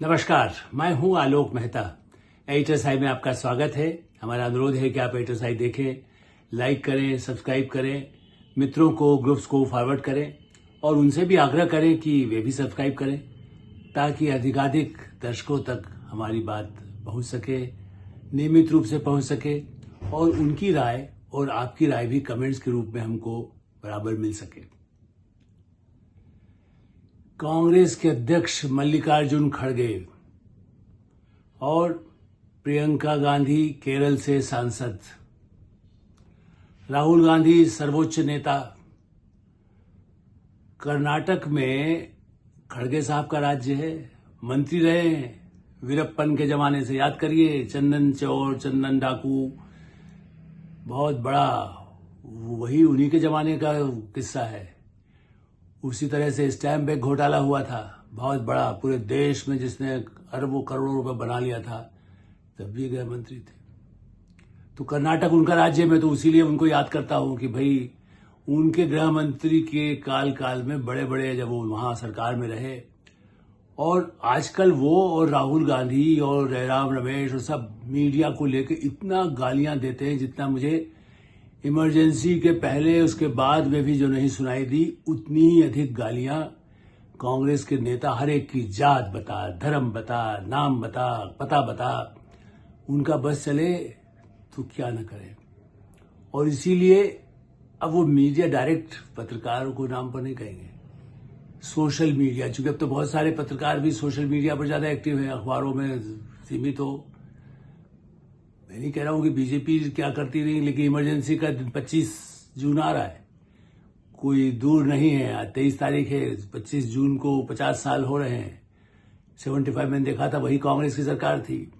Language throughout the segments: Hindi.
नमस्कार, मैं हूं आलोक मेहता। एडिटर्स आई में आपका स्वागत है। हमारा अनुरोध है कि आप एडिटर्स आई देखें, लाइक करें, सब्सक्राइब करें, मित्रों को, ग्रुप्स को फॉरवर्ड करें और उनसे भी आग्रह करें कि वे भी सब्सक्राइब करें ताकि अधिकाधिक दर्शकों तक हमारी बात पहुंच सके, नियमित रूप से पहुंच सके और उनकी राय और आपकी राय भी कमेंट्स के रूप में हमको बराबर मिल सके। कांग्रेस के अध्यक्ष मल्लिकार्जुन खड़गे और प्रियंका गांधी केरल से सांसद, राहुल गांधी सर्वोच्च नेता। कर्नाटक में खड़गे साहब का राज्य है, मंत्री रहे हैं वीरप्पन के जमाने से। याद करिए, चंदन चोर, चंदन डाकू, बहुत बड़ा वही उन्हीं के जमाने का किस्सा है। उसी तरह से स्टैम्प बैग घोटाला हुआ था, बहुत बड़ा, पूरे देश में, जिसने अरबों करोड़ों रुपए बना लिया था, तब भी गृह मंत्री थे। तो कर्नाटक उनका राज्य में, तो इसीलिए उनको याद करता हूं कि भाई उनके गृह मंत्री के काल में बड़े बड़े, जब वो वहां सरकार में रहे, और आजकल वो और राहुल गांधी और जयराम रमेश और सब मीडिया को लेकर इतना गालियां देते हैं जितना मुझे इमरजेंसी के पहले, उसके बाद में भी जो नहीं सुनाई दी, उतनी ही अधिक गालियां कांग्रेस के नेता हर एक की जात बता, धर्म बता, नाम बता, पता बता, उनका बस चले तो क्या न करें। और इसीलिए अब वो मीडिया डायरेक्ट पत्रकारों को नाम पर नहीं कहेंगे, सोशल मीडिया, चूंकि अब तो बहुत सारे पत्रकार भी सोशल मीडिया पर ज्यादा एक्टिव हैं, अखबारों में सीमित हो। मैं नहीं कह रहा हूं कि बीजेपी क्या करती रही, लेकिन इमरजेंसी का 25 जून आ रहा है, कोई दूर नहीं है। आज 23 तारीख है, 25 जून को 50 साल हो रहे हैं। 75 मैंने देखा था, वही कांग्रेस की सरकार थी।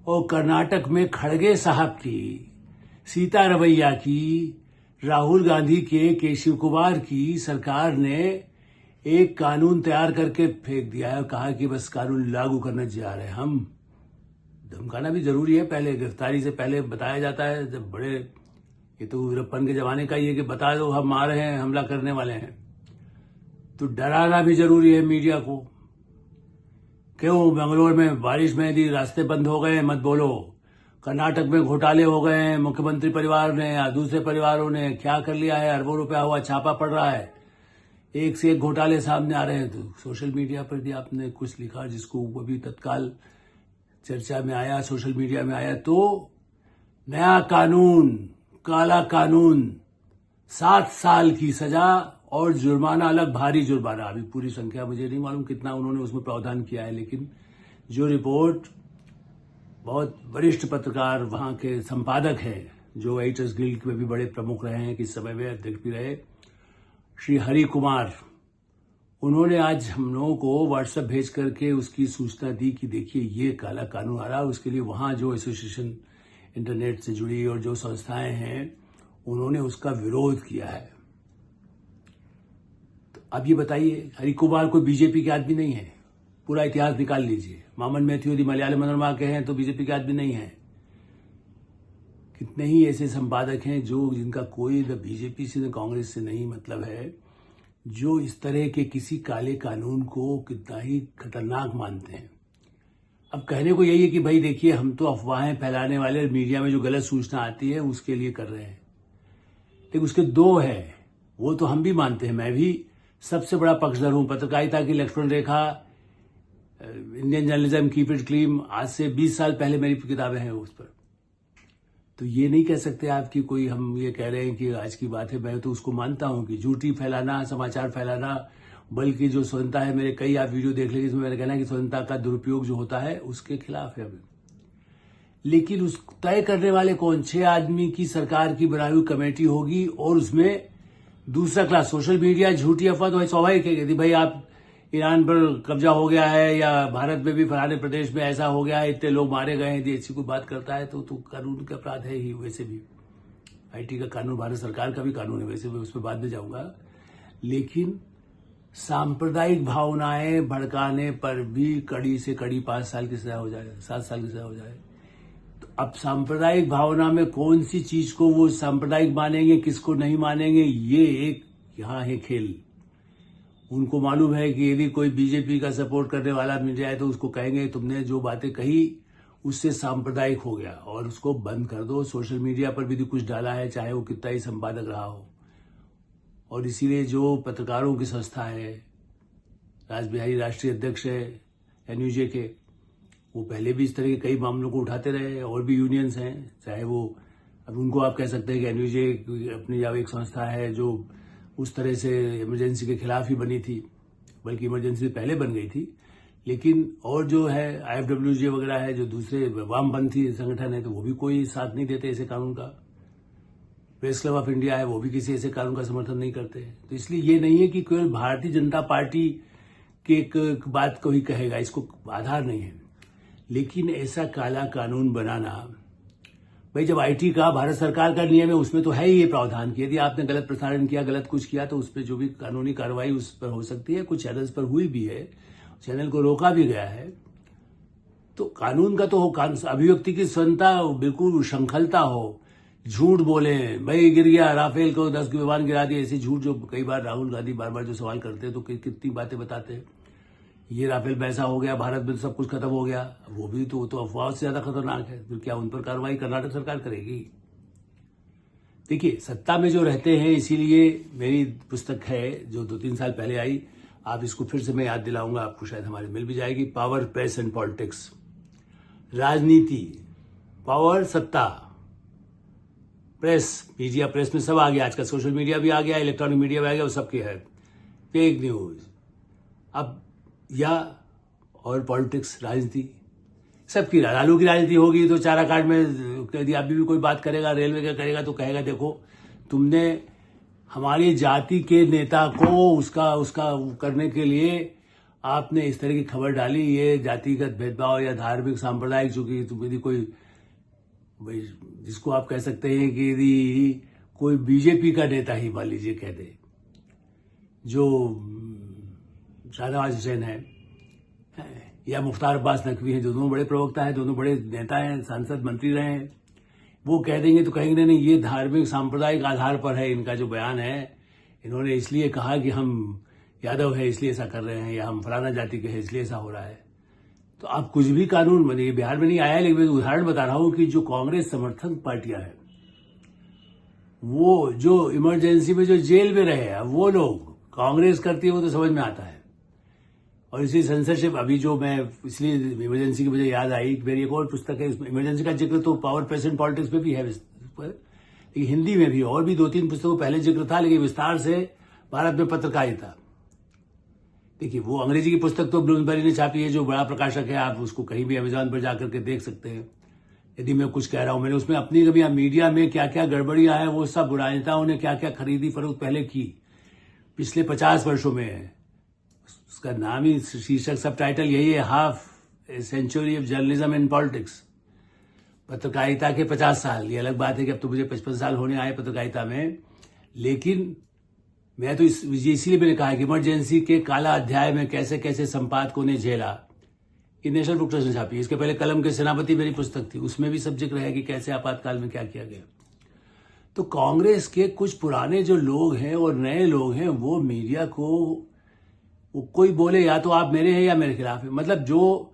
और कर्नाटक में खड़गे साहब की, सीता रवैया की, राहुल गांधी के, केशव कुमार की सरकार ने एक कानून तैयार करके फेंक दिया है और कहा कि बस कानून लागू करने जा रहे हैं हम। धमकाना भी जरूरी है, पहले गिरफ्तारी से पहले बताया जाता है। जब बड़े, ये तो वीरप्पन के जमाने का ही है कि बता दो हम आ रहे हैं, हमला करने वाले हैं, तो डराना भी जरूरी है मीडिया को। क्यों बेंगलोर में बारिश में यदि रास्ते बंद हो गए, मत बोलो। कर्नाटक में घोटाले हो गए हैं, मुख्यमंत्री परिवार ने या दूसरे परिवारों ने क्या कर लिया है, अरबों रुपया हुआ, छापा पड़ रहा है, एक से एक घोटाले सामने आ रहे हैं। तो सोशल मीडिया पर भी आपने कुछ लिखा जिसको वो भी तत्काल चर्चा में आया, सोशल मीडिया में आया, तो नया कानून, काला कानून, 7 साल की सजा और जुर्माना, अलग भारी जुर्माना। अभी पूरी संख्या मुझे नहीं मालूम कितना उन्होंने उसमें प्रावधान किया है, लेकिन जो रिपोर्ट बहुत वरिष्ठ पत्रकार, वहां के संपादक हैं, जो एडिटर्स गिल्ड में भी बड़े प्रमुख रहे हैं, किस समय में अध्यक्ष भी रहे, श्री हरि कुमार, उन्होंने आज हम लोगों को व्हाट्सएप भेज करके उसकी सूचना दी कि देखिए ये काला कानून आ रहा है। उसके लिए वहां जो एसोसिएशन इंटरनेट से जुड़ी और जो संस्थाएं हैं, उन्होंने उसका विरोध किया है। तो अब ये बताइए, हरि कुमार कोई बीजेपी के आदमी नहीं है, पूरा इतिहास निकाल लीजिए। मामन मैथ्यू यदि मलयालम मनोरमा के हैं तो बीजेपी के आदमी नहीं है। कितने ही ऐसे संपादक हैं जो, जिनका कोई न बीजेपी से न कांग्रेस से नहीं मतलब है, जो इस तरह के किसी काले कानून को कितना ही खतरनाक मानते हैं। अब कहने को यही है कि भाई देखिए, हम तो अफवाहें फैलाने वाले, मीडिया में जो गलत सूचना आती है उसके लिए कर रहे हैं, लेकिन उसके दो है, वो तो हम भी मानते हैं। मैं भी सबसे बड़ा पक्षधर हूं पत्रकारिता की Lakshman rekha, Indian journalism, keep it clean, आज से 20 साल पहले मेरी किताबें हैं उस पर। तो ये नहीं कह सकते आप कि कोई हम ये कह रहे हैं कि आज की बात है। मैं तो उसको मानता हूं कि झूठी फैलाना, समाचार फैलाना, बल्कि जो स्वतंत्रता है, मेरे कई आप वीडियो देख लेंगे, इसमें मैंने कहना है कि स्वतंत्रता का दुरुपयोग जो होता है उसके खिलाफ है अभी। लेकिन उस तय करने वाले कौन? 6 आदमी की सरकार की बनाई हुई कमेटी होगी और उसमें दूसरा क्लास, सोशल मीडिया, झूठी अफवाह तो स्वाभाविक है। यदि भाई आप ईरान पर कब्जा हो गया है या भारत में भी फलाने प्रदेश में ऐसा हो गया है, इतने लोग मारे गए हैं, यदि ऐसी कोई बात करता है तो कानून का अपराध है ही। वैसे भी आईटी का कानून भारत सरकार का भी कानून है, वैसे मैं उस पर बाद में जाऊंगा। लेकिन सांप्रदायिक भावनाएं भड़काने पर भी कड़ी से कड़ी 5 साल की सजा हो जाए, 7 साल की सजा हो जाए। तो अब सांप्रदायिक भावना में कौन सी चीज को वो सांप्रदायिक मानेंगे, किसको नहीं मानेंगे, ये एक यहां है खेल। उनको मालूम है कि यदि कोई बीजेपी का सपोर्ट करने वाला मिल जाए तो उसको कहेंगे तुमने जो बातें कही उससे सांप्रदायिक हो गया और उसको बंद कर दो। सोशल मीडिया पर भी कुछ डाला है, चाहे वो कितना ही संपादक रहा हो। और इसीलिए जो पत्रकारों की संस्था है, रासबिहारी राष्ट्रीय अध्यक्ष है एनयूजे के, वो पहले भी इस तरह के कई मामलों को उठाते रहे। और भी यूनियंस हैं, चाहे वो, अब उनको आप कह सकते हैं कि एनयूजे अपनी एक संस्था है जो उस तरह से इमरजेंसी के खिलाफ ही बनी थी, बल्कि इमरजेंसी पहले बन गई थी। लेकिन और जो है IFWJ वगैरह है, जो दूसरे वामपंथी संगठन है, तो वो भी कोई साथ नहीं देते ऐसे कानून का। प्रेस क्लब ऑफ इंडिया है, वो भी किसी ऐसे कानून का समर्थन नहीं करते। तो इसलिए ये नहीं है कि केवल भारतीय जनता पार्टी की एक बात को ही कहेगा, इसको आधार नहीं है। लेकिन ऐसा काला कानून बनाना, भाई जब IT का भारत सरकार का नियम है उसमें तो है ही ये प्रावधान कि यदि आपने गलत प्रसारण किया, गलत कुछ किया, तो उस पर जो भी कानूनी कार्रवाई उस पर हो सकती है। कुछ चैनल्स पर हुई भी है, चैनल को रोका भी गया है। तो कानून का तो हो, अभिव्यक्ति की स्वतंत्रता, बिल्कुल शृंखलता हो। झूठ बोले, भाई गिर गया राफेल को 10 विमान गिरा दिए, ऐसे झूठ जो कई बार राहुल गांधी बार बार जो सवाल करते हैं तो कितनी बातें बताते हैं, ये राफेल में ऐसा हो गया, भारत में सब कुछ खत्म हो गया, वो भी तो अफवाह से ज्यादा खतरनाक है। फिर क्या उन पर कार्रवाई कर्नाटक सरकार करेगी? देखिए, सत्ता में जो रहते हैं, इसीलिए मेरी पुस्तक है जो 2-3 साल पहले आई, आप इसको फिर से मैं याद दिलाऊंगा, आपको शायद हमारी मिल भी जाएगी। Power, press and politics. राजनीति, पावर, सत्ता, प्रेस, मीडिया, प्रेस में सब आ गया आजकल, सोशल मीडिया भी आ गया, इलेक्ट्रॉनिक मीडिया भी आ गया, वो सबके है। फेक न्यूज, अब या और पॉलिटिक्स, राजनीति, सबकी। लालू की राजनीति होगी तो चारा कांड में यदि अभी भी कोई बात करेगा, रेलवे का करेगा, तो कहेगा देखो तुमने हमारी जाति के नेता को उसका करने के लिए आपने इस तरह की खबर डाली, ये जातिगत भेदभाव या धार्मिक सांप्रदायिक, चूंकि तुम यदि कोई, जिसको आप कह सकते हैं कि यदि कोई बीजेपी का नेता ही मान लीजिए कह दे, जो शाहनवाज हुसैन है या मुख्तार अब्बास नकवी हैं, जो दोनों बड़े प्रवक्ता हैं, दोनों बड़े नेता हैं, सांसद, मंत्री रहे हैं, वो कह देंगे तो कहेंगे नहीं, ये धार्मिक सांप्रदायिक आधार पर है इनका जो बयान है, इन्होंने इसलिए कहा कि हम यादव है इसलिए ऐसा कर रहे हैं, या हम फलाना जाति के हैं इसलिए ऐसा हो रहा है। तो आप कुछ भी कानून बने, बिहार में नहीं आया, लेकिन मैं उदाहरण बता रहा हूं कि जो कांग्रेस समर्थक पार्टियां हैं, वो जो इमरजेंसी में जो जेल में रहे हैं, वो लोग कांग्रेस करती है, वो तो समझ में आता है। और इसी सेंसरशिप, अभी जो मैं, इसलिए इमरजेंसी की मुझे याद आई, मेरी एक और पुस्तक है, इमरजेंसी का जिक्र तो पावर, प्रेस एंड पॉलिटिक्स में भी है, लेकिन हिंदी में भी और भी 2-3 पुस्तकों पहले जिक्र था, लेकिन विस्तार से भारत में पत्रकारिता। देखिए, वो अंग्रेजी की पुस्तक तो ब्लूमसबरी ने छापी है, जो बड़ा प्रकाशक है, आप उसको कहीं भी अमेजॉन पर जाकर के देख सकते हैं। यदि मैं कुछ कह रहा हूं, मैंने उसमें अपनी कभी मीडिया में क्या क्या गड़बड़ियां हैं, वो सब राजनेताओं ने क्या क्या खरीदी फरोख्त पहले की पिछले 50 वर्षों में है। उसका नाम ही, शीर्षक, सब टाइटल यही है, half a century of journalism and politics. पत्रकारिता के 50 साल। ये अलग बात है कि अब तो मुझे 55 साल होने आए पत्रकारिता में, लेकिन मैं तो इसीलिए मैंने कहा कि इमरजेंसी के काला अध्याय में कैसे कैसे संपादकों ने झेला, कि नेशनल बुक ट्रस्ट ने छापी। इसके पहले कलम के सेनापति मेरी पुस्तक थी, उसमें भी सब जिक्र है कि कैसे आपातकाल में क्या किया गया। तो कांग्रेस के कुछ पुराने जो लोग हैं और नए लोग हैं, वो मीडिया को, वो कोई बोले या तो आप मेरे हैं या मेरे खिलाफ है। मतलब जो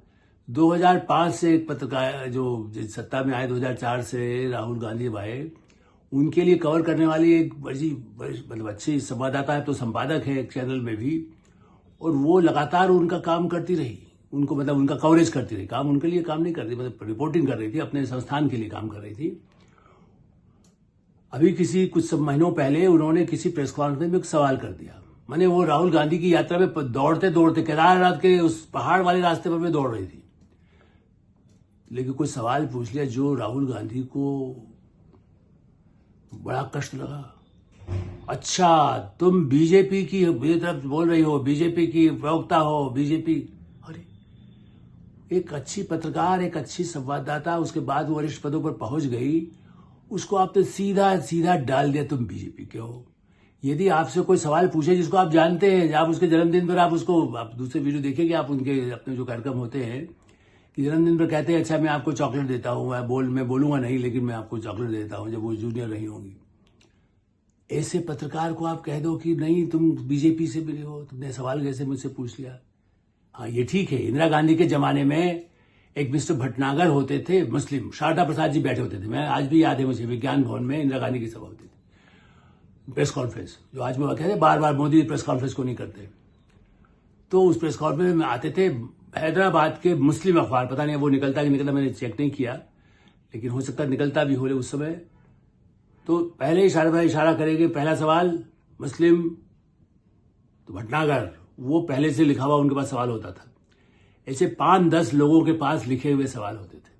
2005 से एक पत्रकार जो सत्ता में आए, 2004 से राहुल गांधी आए, उनके लिए कवर करने वाली एक बड़ी मतलब अच्छी संवाददाता है, तो संपादक है एक चैनल में भी, और वो लगातार उनका काम करती रही, उनको मतलब उनका कवरेज करती रही। काम उनके लिए काम नहीं करती, मतलब रिपोर्टिंग कर रही थी, अपने संस्थान के लिए काम कर रही थी। अभी कुछ महीनों पहले उन्होंने किसी प्रेस कॉन्फ्रेंस में एक सवाल कर दिया। माने वो राहुल गांधी की यात्रा में दौड़ते दौड़ते केदारनाथ के उस पहाड़ वाले रास्ते पर मैं दौड़ रही थी, लेकिन कोई सवाल पूछ लिया जो राहुल गांधी को बड़ा कष्ट लगा। अच्छा, तुम बीजेपी की तरफ बोल रही हो, बीजेपी की प्रवक्ता हो, बीजेपी। अरे, एक अच्छी पत्रकार, एक अच्छी संवाददाता, उसके बाद वो वरिष्ठ पदों पर पहुंच गई, उसको आपने सीधा सीधा डाल दिया तुम बीजेपी के हो। यदि आपसे कोई सवाल पूछे जिसको आप जानते हैं, आप उसके जन्मदिन पर आप दूसरे वीडियो देखिए कि आप उनके अपने जो कार्यक्रम होते हैं कि जन्मदिन पर कहते हैं अच्छा मैं आपको चॉकलेट देता हूं, मैं बोलूंगा नहीं लेकिन मैं आपको चॉकलेट देता हूं, जब वो जूनियर रही होंगी। ऐसे पत्रकार को आप कह दो कि नहीं तुम बीजेपी से मिले हो, तुमने सवाल कैसे मुझसे पूछ लिया। हाँ ये ठीक है, इंदिरा गांधी के जमाने में एक मिस्टर भटनागर होते थे मुस्लिम, शारदा प्रसाद जी बैठे होते थे, मैं आज भी याद है मुझे, विज्ञान भवन में इंदिरा गांधी की सभा होती थी, प्रेस कॉन्फ्रेंस, जो आज वो कहते हैं बार बार मोदी प्रेस कॉन्फ्रेंस को नहीं करते। तो उस प्रेस कॉन्फ्रेंस में आते थे हैदराबाद के मुस्लिम अखबार, पता नहीं वो निकलता कि निकलता, मैंने चेक नहीं किया, लेकिन हो सकता निकलता भी हो उस समय। तो पहले इशारा करेंगे, पहला सवाल मुस्लिम, तो भटनागर, वो पहले से लिखा हुआ उनके पास सवाल होता था। ऐसे 5-10 लोगों के पास लिखे हुए सवाल होते थे।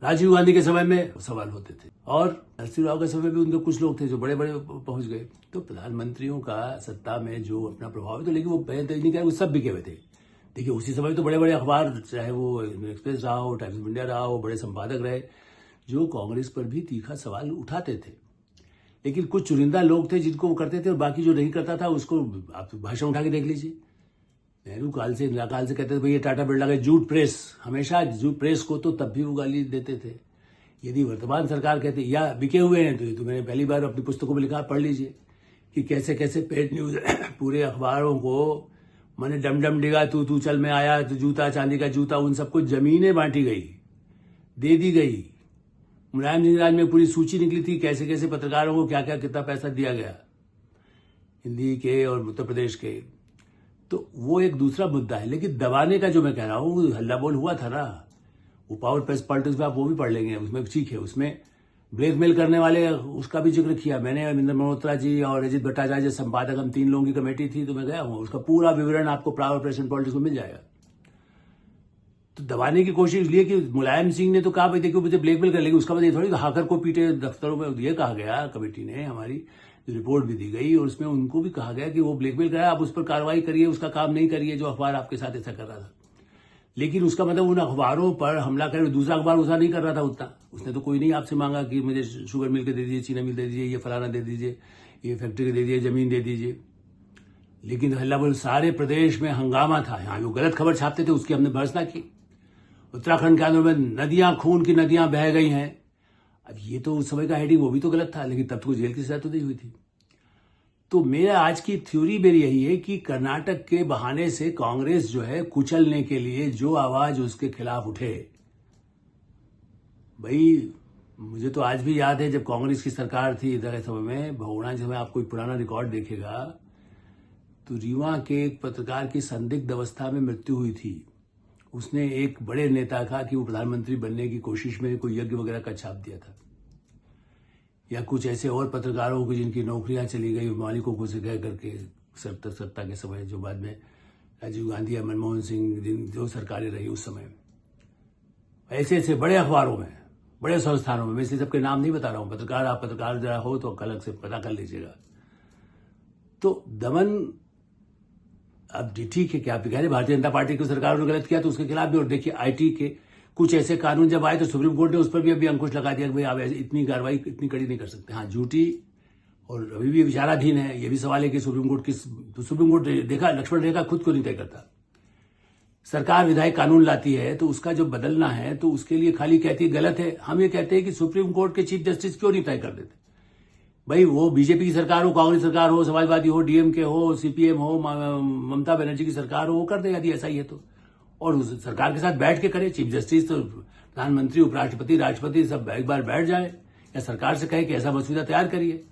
राजीव गांधी के समय में सवाल होते थे, और नरसिंह राव के समय भी उनके कुछ लोग थे जो बड़े बड़े पहुंच गए। तो प्रधानमंत्रियों का सत्ता में जो अपना प्रभाव है, तो लेकिन वो पहले तो नहीं कह, वो सब बिके हुए थे। देखिए उसी समय तो बड़े बड़े अखबार, चाहे वो एक्सप्रेस रहा हो, टाइम्स ऑफ इंडिया रहा हो, बड़े संपादक रहे जो कांग्रेस पर भी तीखा सवाल उठाते थे। लेकिन कुछ चुनिंदा लोग थे जिनको वो करते थे, और बाकी जो नहीं करता था उसको आप भाषण उठा के देख लीजिए। नेहरू काल से, इंदिरा काल से कहते थे भाई ये टाटा बिरला का जूट प्रेस, हमेशा जूट प्रेस को तो तब भी वो गाली देते थे। यदि वर्तमान सरकार कहती या बिके हुए हैं, तो ये तो मैंने पहली बार अपनी पुस्तकों में लिखा, पढ़ लीजिए कि कैसे कैसे पेड न्यूज पूरे अखबारों को मैंने डम डम डिगा, तू चल में आया, तो जूता, चांदी का जूता, उन सबको जमीनें बांटी गई, दे दी गई। मुलायम सिंह राज में पूरी सूची निकली थी कैसे कैसे पत्रकारों को क्या क्या कितना पैसा दिया गया, हिंदी के और उत्तर प्रदेश के। तो वो एक दूसरा मुद्दा है, लेकिन दबाने का जो मैं कह रहा हूँ, हल्ला बोल हुआ था ना, वो पावर प्रेस पॉलिटिक्स में आप वो भी पढ़ लेंगे, उसमें ठीक है, उसमें ब्लैकमेल करने वाले उसका भी जिक्र किया मैंने। अरविंदर मल्होत्रा जी और अजित भट्टाचार्य संपादक, हम 3 लोगों की कमेटी थी, तो मैं गया हूँ, उसका पूरा विवरण आपको पावर प्रेस एंड पॉलिटिक्स में मिल जाएगा। तो दबाने की कोशिश इसलिए कि मुलायम सिंह ने तो कहा भाई देखो मुझे ब्लैकमेल कर लेंगे, उसका मतलब ये थोड़ी हाकर को पीटे दफ्तरों में, ये कहा गया कमेटी ने, हमारी रिपोर्ट भी दी गई और उसमें उनको भी कहा गया कि वो ब्लैकमेल कराया, आप उस पर कार्रवाई करिए, उसका काम नहीं करिए जो अखबार आपके साथ ऐसा कर रहा था। लेकिन उसका मतलब उन अखबारों पर हमला कर, दूसरा अखबार उसा नहीं कर रहा था उतना, उसने तो कोई नहीं आपसे मांगा कि मुझे शुगर मिल के दे दीजिए, चीनी मिल दे दीजिए, ये फलाना दे दीजिए, ये फैक्ट्री के दे दीजिए, जमीन दे दीजिए। लेकिन हल्ला बोल सारे प्रदेश में हंगामा था, यहाँ जो गलत खबर छापते थे उसकी हमने भर्त्सना की। उत्तराखंड के अंदर में नदियां, खून की नदियां बह गई हैं। अब ये तो उस समय का हेडिंग वो भी तो गलत था, लेकिन तब तो जेल की सजा तो नहीं हुई थी। तो मेरा आज की थ्योरी मेरी यही है कि कर्नाटक के बहाने से कांग्रेस जो है कुचलने के लिए जो आवाज उसके खिलाफ उठे, भाई मुझे तो आज भी याद है जब कांग्रेस की सरकार थी इधर समय में, भगोड़ा समय आप कोई पुराना रिकॉर्ड देखेगा तो रीवा के एक पत्रकार की संदिग्ध अवस्था में मृत्यु हुई थी। उसने एक बड़े नेता का कि वो प्रधानमंत्री बनने की कोशिश में कोई यज्ञ वगैरह का छाप दिया था, या कुछ ऐसे और पत्रकारों को जिनकी नौकरियां चली गई मालिकों को से कह करके सत्ता के समय, जो बाद में राजीव गांधी या मनमोहन सिंह जो सरकारें रही उस समय, ऐसे ऐसे बड़े अखबारों में, बड़े संस्थानों में, मैं इसे सबके नाम नहीं बता रहा हूं, पत्रकार आप पत्रकार जरा हो तो अलग से पता कर लीजिएगा। तो दमन, अब ठीक है कि आप कह रहे भारतीय जनता पार्टी की सरकार ने गलत किया तो उसके खिलाफ भी, और देखिए आईटी के कुछ ऐसे कानून जब आए तो सुप्रीम कोर्ट ने उस पर भी अभी अंकुश लगा दिया कि भाई आप इतनी कार्रवाई इतनी कड़ी नहीं कर सकते। हाँ झूठी और अभी भी विचाराधीन है, ये भी सवाल है कि सुप्रीम कोर्ट किस, तो सुप्रीम कोर्ट देखा लक्ष्मण रेखा खुद को नहीं तय करता। सरकार विधायक कानून लाती है तो उसका जो बदलना है तो उसके लिए खाली कहती है गलत है। हम ये कहते हैं कि सुप्रीम कोर्ट के चीफ जस्टिस क्यों नहीं तय कर देते, भाई वो बीजेपी की सरकार हो, कांग्रेस सरकार हो, समाजवादी हो, डीएमके हो, सीपीएम हो, ममता बनर्जी की सरकार हो, वो कर दे यदि ऐसा ही है तो, और उस सरकार के साथ बैठ के करे। चीफ जस्टिस तो प्रधानमंत्री, उपराष्ट्रपति, राष्ट्रपति सब एक बार बैठ जाए या सरकार से कहे कि ऐसा मसौदा तैयार करिए,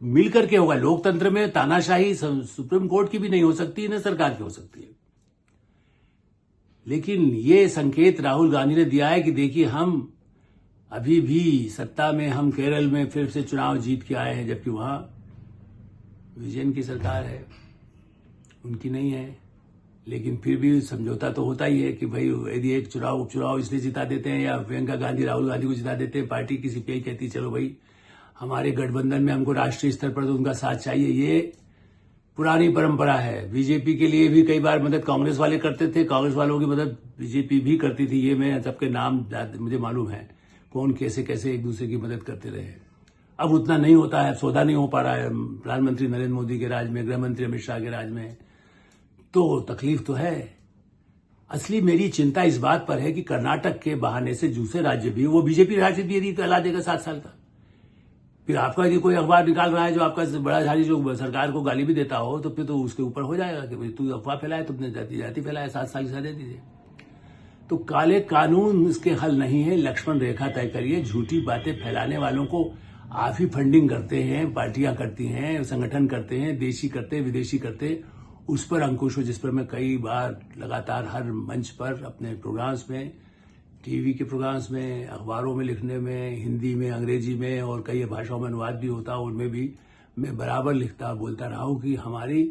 मिलकर के होगा। लोकतंत्र में तानाशाही सुप्रीम कोर्ट की भी नहीं हो सकती, न सरकार की हो सकती है। लेकिन ये संकेत राहुल गांधी ने दिया है कि देखिए हम अभी भी सत्ता में, हम केरल में फिर से चुनाव जीत के आए हैं, जबकि वहां विजयन की सरकार है, उनकी नहीं है। लेकिन फिर भी समझौता तो होता ही है कि भाई यदि एक चुनाव उपचुनाव इसलिए जिता देते हैं या प्रियंका गांधी राहुल गांधी को जिता देते हैं, पार्टी की सीपीआई कहती चलो भाई हमारे गठबंधन में हमको राष्ट्रीय स्तर पर तो उनका साथ चाहिए। ये पुरानी परंपरा है। बीजेपी के लिए भी कई बार मदद कांग्रेस वाले करते थे, कांग्रेस वालों की मदद बीजेपी भी करती थी। ये मैं सबके नाम मुझे मालूम है, कौन कैसे कैसे एक दूसरे की मदद करते रहे। अब उतना नहीं होता है, सौदा नहीं हो पा रहा है प्रधानमंत्री नरेंद्र मोदी के राज में, गृह मंत्री अमित शाह के राज में, तो तकलीफ तो है। असली मेरी चिंता इस बात पर है कि कर्नाटक के बहाने से दूसरे राज्य भी, वो बीजेपी राज्य भी यदि कहला देगा 7 साल का, फिर आपका यदि कोई अखबार निकाल रहा है जो आपका बड़ा झाड़ी जो सरकार को गाली भी देता हो, तो फिर तो उसके ऊपर हो जाएगा कि भाई तू अफवाह फैलाए, तुमने जाति फैलाया, 7 साल की सजा दे दीजिए। तो काले कानून इसके हल नहीं है, लक्ष्मण रेखा तय करिए। झूठी बातें फैलाने वालों को आप ही फंडिंग करते हैं, पार्टियां करती हैं, संगठन करते हैं, देशी करते, विदेशी करते, उस पर अंकुश हो, जिस पर मैं कई बार लगातार हर मंच पर अपने प्रोग्राम्स में, टीवी के प्रोग्राम्स में, अखबारों में लिखने में, हिंदी में, अंग्रेजी में और कई भाषाओं में अनुवाद भी होता, उनमें भी मैं बराबर लिखता बोलता रहा हूं कि हमारी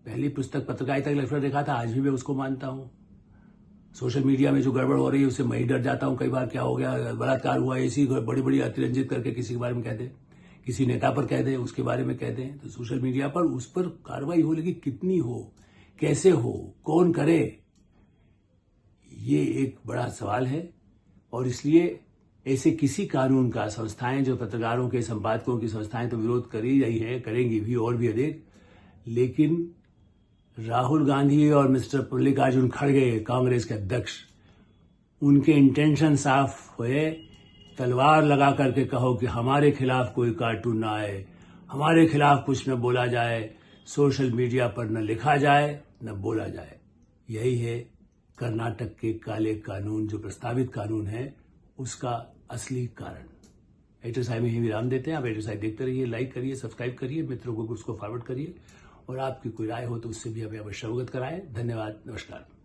पहली पुस्तक पत्रकारिता की लक्ष्मण रेखा था, आज भी मैं उसको मानता हूं। सोशल मीडिया में जो गड़बड़ हो रही है उससे मैं ही डर जाता हूं कई बार, क्या हो गया, बलात्कार हुआ, ऐसी बड़ी बड़ी अतिरंजित करके किसी के बारे में कह दे, किसी नेता पर कह दे, उसके बारे में कह दें, तो सोशल मीडिया पर उस पर कार्रवाई हो, लेकिन कितनी हो, कैसे हो, कौन करे, ये एक बड़ा सवाल है। और इसलिए ऐसे किसी कानून का संस्थाएं, जो पत्रकारों के, संपादकों की संस्थाएं तो विरोध कर ही रही हैं, करेंगी भी और भी अधिक, लेकिन राहुल गांधी और मिस्टर मल्लिकार्जुन खड़गे, कांग्रेस के अध्यक्ष, उनके इंटेंशन साफ हुए। तलवार लगा करके कहो कि हमारे खिलाफ कोई कार्टून ना आए, हमारे खिलाफ कुछ न बोला जाए, सोशल मीडिया पर न लिखा जाए, न बोला जाए। यही है कर्नाटक के काले कानून, जो प्रस्तावित कानून है, उसका असली कारण। एडिटर साहब में ही विराम देते हैं। आप एडिटर साहब देखते रहिए, लाइक करिए, सब्सक्राइब करिए, मित्रों को उसको फॉरवर्ड करिए, और आपकी कोई राय हो तो उससे भी हमें अवश्य अवगत कराएं। धन्यवाद, नमस्कार।